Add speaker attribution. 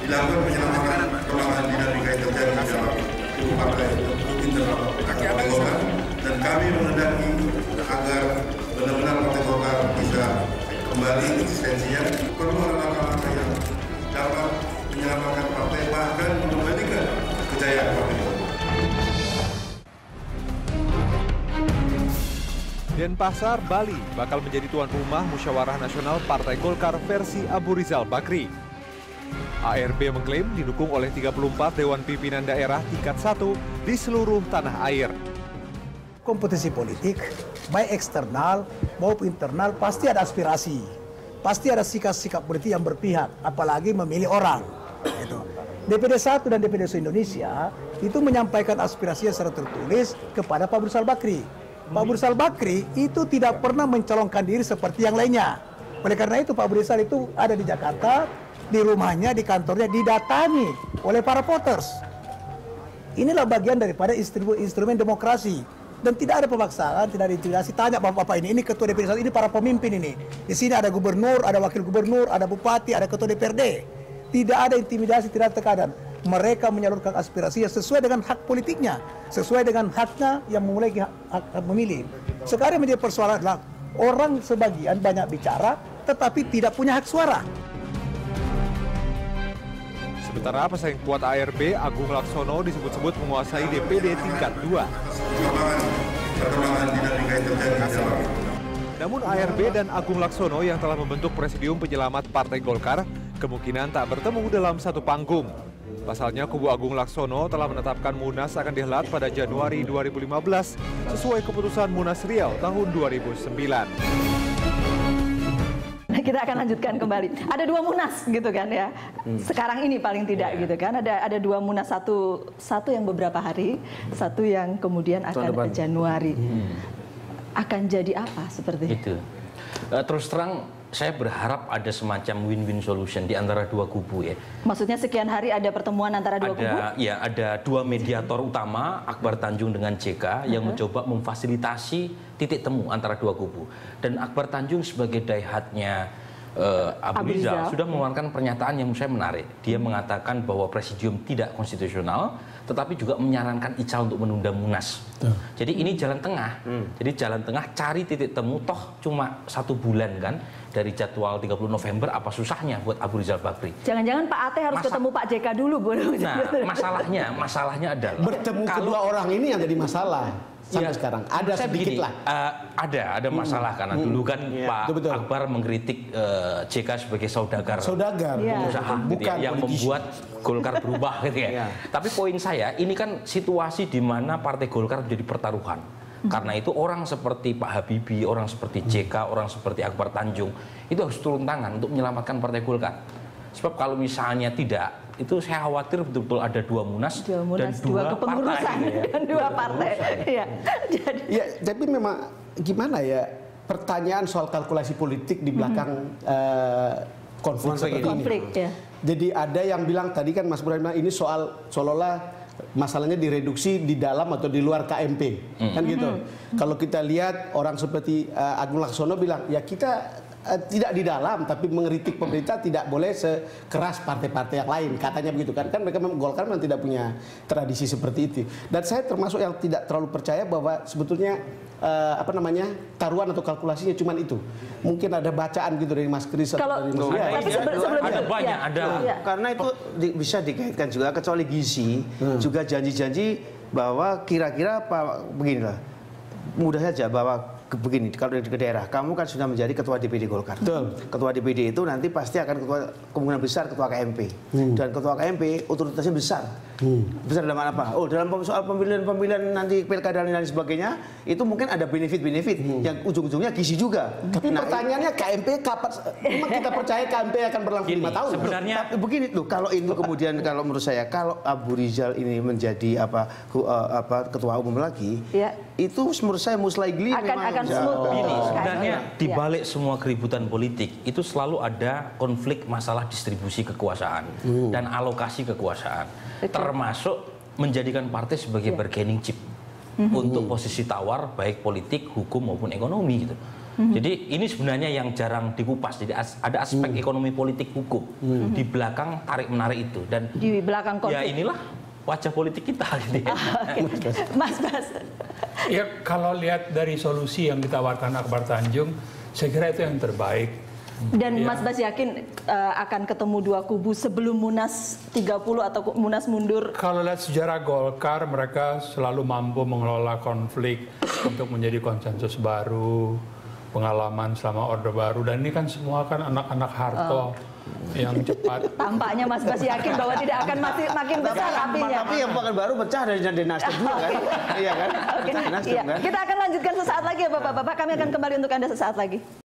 Speaker 1: dilakukan penyelamatan perkembangan dinamika yang terjadi di dalam tubuh partai internal Partai Golkar, dan kami menghendaki agar benar-benar Partai Golkar bisa kembali eksistensinya. Perlu langkah-langkah yang dapat menyelamatkan partai, bahkan mengembalikan kejayaan partai.
Speaker 2: Denpasar, Bali bakal menjadi tuan rumah Musyawarah Nasional Partai Golkar versi Abu Rizal Bakri. ARB mengklaim didukung oleh 34 Dewan Pimpinan Daerah tingkat 1 di seluruh tanah air.
Speaker 3: Kompetisi politik, baik eksternal maupun internal, pasti ada aspirasi. Pasti ada sikap-sikap politik yang berpihak, apalagi memilih orang. Gitu. DPD 1 dan DPD Indonesia itu menyampaikan aspirasinya secara tertulis kepada Pak Abu Rizal Bakri. Pak Abu Rizal Bakri itu tidak pernah mencalonkan diri seperti yang lainnya. Oleh karena itu Pak Abu Rizal itu ada di Jakarta, di rumahnya, di kantornya, didatangi oleh para voters. Inilah bagian daripada instrumen demokrasi. Dan tidak ada pemaksaan, tidak ada intimidasi. Tanya bapak-bapak ini ketua DPD 1, ini para pemimpin ini. Di sini ada gubernur, ada wakil gubernur, ada bupati, ada ketua DPRD. Tidak ada intimidasi, tidak ada tekanan. Mereka menyalurkan aspirasinya sesuai dengan hak politiknya, sesuai dengan haknya yang memiliki hak memilih. Sekarang menjadi persoalan adalah orang sebagian banyak bicara, tetapi tidak punya hak suara.
Speaker 2: Sementara pesaing kuat ARB, Agung Laksono disebut-sebut menguasai DPD tingkat 2. Namun ARB dan Agung Laksono yang telah membentuk Presidium Penyelamat Partai Golkar kemungkinan tak bertemu dalam satu panggung. Pasalnya kubu Agung Laksono telah menetapkan Munas akan dihelat pada Januari 2015 sesuai keputusan Munas Riau tahun 2009.
Speaker 4: Kita akan lanjutkan kembali. Ada dua Munas gitu kan ya. Sekarang ini paling tidak gitu kan. Ada dua Munas, satu yang beberapa hari, satu yang kemudian akan Januari. Akan jadi apa seperti itu?
Speaker 5: Terus terang saya berharap ada semacam win-win solution di antara dua kubu ya.
Speaker 4: Maksudnya sekian hari ada pertemuan antara dua kubu?
Speaker 5: Ya, ada dua mediator utama, Akbar Tanjung dengan JK, yang mencoba memfasilitasi titik temu antara dua kubu. Dan Akbar Tanjung sebagai daihatnya Abu Rizal sudah mengeluarkan pernyataan yang menurut saya menarik. Dia mengatakan bahwa presidium tidak konstitusional, tetapi juga menyarankan Ical untuk menunda Munas. Jadi ini jalan tengah. Jadi jalan tengah, cari titik temu, toh cuma 1 bulan kan dari jadwal 30 November, apa susahnya buat Abu Rizal Bakri?
Speaker 4: Jangan-jangan Pak Ate harus ketemu Pak JK dulu.
Speaker 5: Nah, masalahnya adalah
Speaker 6: bertemu kedua orang ini yang jadi masalah. Sampai sekarang ada sedikit lah.
Speaker 5: Ada masalah karena dulu kan Pak Akbar mengkritik JK sebagai saudagar pengusaha gitu ya, yang membuat Golkar berubah gitu ya. Tapi poin saya, ini kan situasi di mana Partai Golkar menjadi pertaruhan. Karena itu orang seperti Pak Habibie, orang seperti JK, orang seperti Akbar Tanjung itu harus turun tangan untuk menyelamatkan Partai Golkar. Sebab kalau misalnya tidak, itu saya khawatir betul-betul ada dua Munas dan dua
Speaker 4: kepengurusan dan dua partai.
Speaker 6: Ya, tapi memang gimana ya, pertanyaan soal kalkulasi politik di belakang konflik seperti ini. Jadi ada yang bilang tadi kan Mas Burhan, ini soal seolah-olah masalahnya direduksi di dalam atau di luar KMP, kan gitu. Kalau kita lihat orang seperti Agung Laksono bilang, ya kita tidak di dalam, tapi mengkritik pemerintah tidak boleh sekeras partai-partai yang lain, katanya begitu kan. Kan mereka Golkar memang tidak punya tradisi seperti itu. Dan saya termasuk yang tidak terlalu percaya bahwa sebetulnya taruhan atau kalkulasinya cuma itu. Mungkin ada bacaan gitu dari Mas Kris atau dari Mas
Speaker 5: ada banyak,
Speaker 7: karena itu bisa dikaitkan juga, kecuali gizi juga janji-janji bahwa kira-kira beginilah, mudah saja bahwa begini, kalau di daerah, kamu kan sudah menjadi ketua DPD Golkar. Ketua DPD itu nanti pasti akan kemungkinan besar ketua KMP. Dan ketua KMP otoritasnya besar. Besar dalam apa? Oh, dalam soal pemilihan nanti pilkada dan lain sebagainya, itu mungkin ada benefit-benefit yang ujung-ujungnya gizi juga.
Speaker 6: Tapi pertanyaannya KMP kapan? Memang kita percaya KMP akan berlangsung 5 tahun.
Speaker 5: Sebenarnya
Speaker 7: begini loh, kalau ini kemudian kalau menurut saya, kalau Abu Rizal ini menjadi ketua umum lagi, itu menurut saya musligli
Speaker 4: akan smooth.
Speaker 5: Sebenarnya di balik semua keributan politik itu selalu ada konflik masalah distribusi kekuasaan dan alokasi kekuasaan, termasuk menjadikan partai sebagai bargaining chip untuk posisi tawar baik politik, hukum maupun ekonomi gitu. Jadi ini sebenarnya yang jarang dikupas. Jadi ada aspek ekonomi politik hukum di belakang tarik-menarik itu. Dan
Speaker 4: di belakang konflik.
Speaker 5: Ya inilah wajah politik kita. Gitu ya.
Speaker 4: Mas Bas.
Speaker 8: Ya kalau lihat dari solusi yang ditawarkan Akbar Tanjung, saya kira itu yang terbaik.
Speaker 4: Dan Mas Bas yakin akan ketemu dua kubu sebelum Munas 30 atau Munas mundur?
Speaker 8: Kalau lihat sejarah Golkar, mereka selalu mampu mengelola konflik untuk menjadi konsensus baru, pengalaman selama Orde Baru, dan ini kan semua kan anak-anak Harto yang cepat.
Speaker 4: Tampaknya Mas Bas yakin bahwa tidak akan makin besar apinya.
Speaker 7: Tapi yang bukan baru pecah dari Nasdem juga kan? Iya kan?
Speaker 4: Iya. Kita akan lanjutkan sesaat lagi ya Bapak-Bapak. Kami akan kembali untuk Anda sesaat lagi.